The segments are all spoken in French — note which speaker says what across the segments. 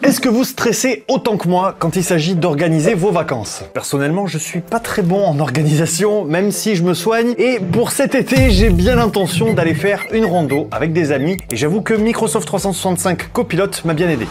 Speaker 1: Est-ce que vous stressez autant que moi quand il s'agit d'organiser vos vacances? Personnellement, je suis pas très bon en organisation, même si je me soigne. Et pour cet été, j'ai bien l'intention d'aller faire une rando avec des amis. Et j'avoue que Microsoft 365 Copilot m'a bien aidé.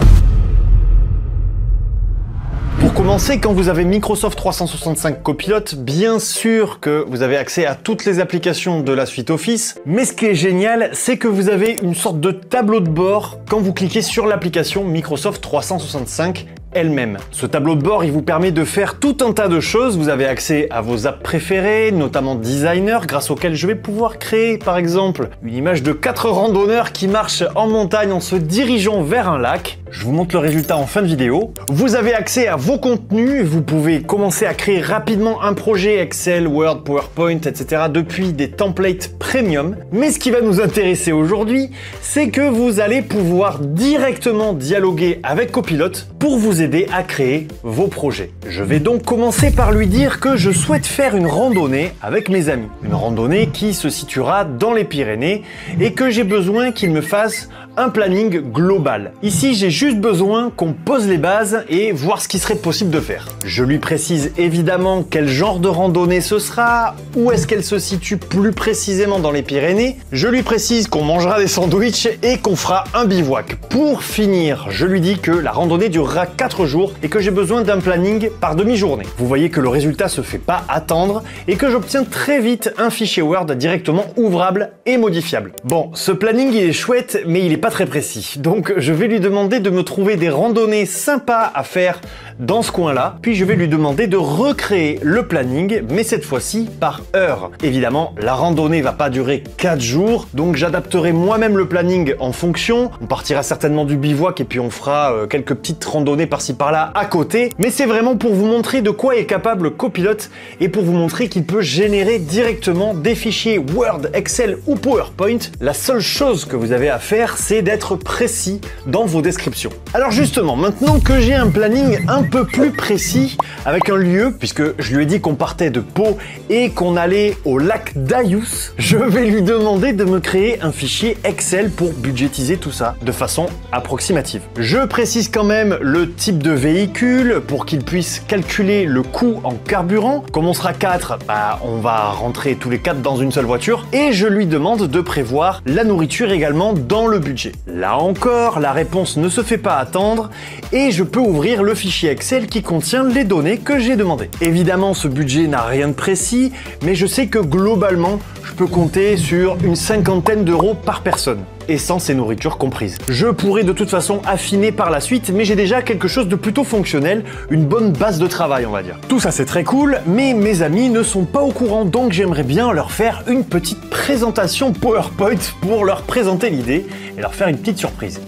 Speaker 1: Pour commencer, quand vous avez Microsoft 365 Copilot, bien sûr que vous avez accès à toutes les applications de la suite Office, mais ce qui est génial, c'est que vous avez une sorte de tableau de bord quand vous cliquez sur l'application Microsoft 365 elle-même. Ce tableau de bord, il vous permet de faire tout un tas de choses. Vous avez accès à vos apps préférées, notamment Designer, grâce auquel je vais pouvoir créer, par exemple, une image de 4 randonneurs qui marchent en montagne en se dirigeant vers un lac. Je vous montre le résultat en fin de vidéo. Vous avez accès à vos contenus. Vous pouvez commencer à créer rapidement un projet Excel, Word, PowerPoint, etc. depuis des templates premium. Mais ce qui va nous intéresser aujourd'hui, c'est que vous allez pouvoir directement dialoguer avec Copilot pour vous aider à créer vos projets. Je vais donc commencer par lui dire que je souhaite faire une randonnée avec mes amis. Une randonnée qui se situera dans les Pyrénées et que j'ai besoin qu'il me fasse un planning global. Ici, j'ai juste besoin qu'on pose les bases et voir ce qui serait possible de faire. Je lui précise évidemment quel genre de randonnée ce sera, où est-ce qu'elle se situe plus précisément dans les Pyrénées. Je lui précise qu'on mangera des sandwichs et qu'on fera un bivouac. Pour finir, je lui dis que la randonnée durera 4 jours et que j'ai besoin d'un planning par demi-journée. Vous voyez que le résultat se fait pas attendre et que j'obtiens très vite un fichier Word directement ouvrable et modifiable. Bon, ce planning il est chouette, mais il est pas très précis. Donc je vais lui demander de me trouver des randonnées sympas à faire dans ce coin-là, puis je vais lui demander de recréer le planning, mais cette fois-ci par heure. Évidemment, la randonnée va pas durer 4 jours, donc j'adapterai moi-même le planning en fonction. On partira certainement du bivouac et puis on fera quelques petites randonnées par-ci par-là à côté, mais c'est vraiment pour vous montrer de quoi est capable Copilot et pour vous montrer qu'il peut générer directement des fichiers Word, Excel ou PowerPoint. La seule chose que vous avez à faire, c'est d'être précis dans vos descriptions. Alors justement, maintenant que j'ai un planning un peu plus précis avec un lieu, puisque je lui ai dit qu'on partait de Pau et qu'on allait au lac d'Ayous, je vais lui demander de me créer un fichier Excel pour budgétiser tout ça de façon approximative. Je précise quand même le type de véhicule pour qu'il puisse calculer le coût en carburant. Comme on sera 4, on va rentrer tous les 4 dans une seule voiture et je lui demande de prévoir la nourriture également dans le budget. Là encore, la réponse ne se fait pas attendre et je peux ouvrir le fichier Excel qui contient les données que j'ai demandées. Évidemment, ce budget n'a rien de précis, mais je sais que globalement, je peux compter sur une 50aine d'euros par personne, essence et nourriture comprises. Je pourrais de toute façon affiner par la suite, mais j'ai déjà quelque chose de plutôt fonctionnel, une bonne base de travail on va dire. Tout ça c'est très cool, mais mes amis ne sont pas au courant, donc j'aimerais bien leur faire une petite présentation PowerPoint pour leur présenter l'idée et leur faire une petite surprise.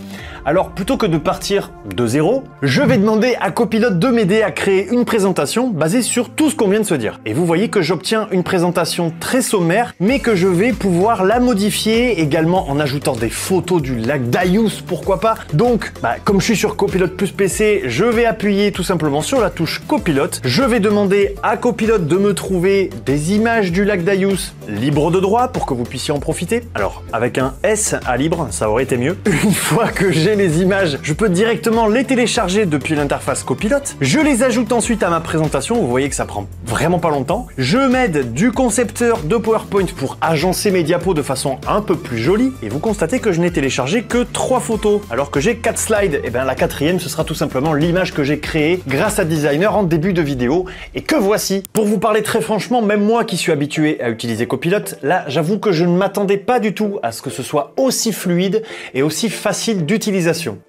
Speaker 1: Alors plutôt que de partir de zéro, je vais demander à Copilot de m'aider à créer une présentation basée sur tout ce qu'on vient de se dire. Et vous voyez que j'obtiens une présentation très sommaire, mais que je vais pouvoir la modifier également en ajoutant des photos du lac d'Ayous, pourquoi pas. Donc, comme je suis sur Copilot plus PC, je vais appuyer tout simplement sur la touche Copilot. Je vais demander à Copilot de me trouver des images du lac d'Ayous libres de droit pour que vous puissiez en profiter. Alors, avec un S à libre, ça aurait été mieux. Une fois que j'ai les images, je peux directement les télécharger depuis l'interface Copilot. Je les ajoute ensuite à ma présentation. Vous voyez que ça prend vraiment pas longtemps. Je m'aide du concepteur de PowerPoint pour agencer mes diapos de façon un peu plus jolie. Et vous constatez que je n'ai téléchargé que 3 photos, alors que j'ai 4 slides. Et bien la 4e, ce sera tout simplement l'image que j'ai créée grâce à Designer en début de vidéo et que voici. Pour vous parler très franchement, même moi qui suis habitué à utiliser Copilot, là j'avoue que je ne m'attendais pas du tout à ce que ce soit aussi fluide et aussi facile d'utilisation.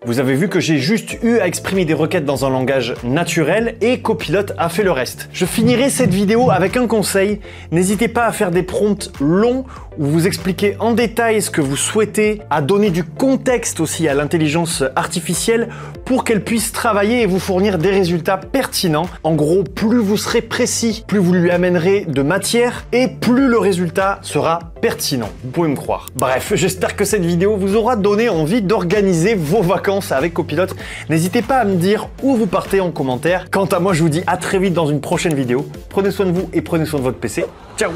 Speaker 1: Vous avez vu que j'ai juste eu à exprimer des requêtes dans un langage naturel et Copilot a fait le reste. Je finirai cette vidéo avec un conseil. N'hésitez pas à faire des prompts longs où vous expliquez en détail ce que vous souhaitez, à donner du contexte aussi à l'intelligence artificielle pour qu'elle puisse travailler et vous fournir des résultats pertinents. En gros, plus vous serez précis, plus vous lui amènerez de matière et plus le résultat sera pertinent. Vous pouvez me croire. Bref, j'espère que cette vidéo vous aura donné envie d'organiser vos vacances avec Copilot. N'hésitez pas à me dire où vous partez en commentaire. Quant à moi, je vous dis à très vite dans une prochaine vidéo. Prenez soin de vous et prenez soin de votre PC. Ciao!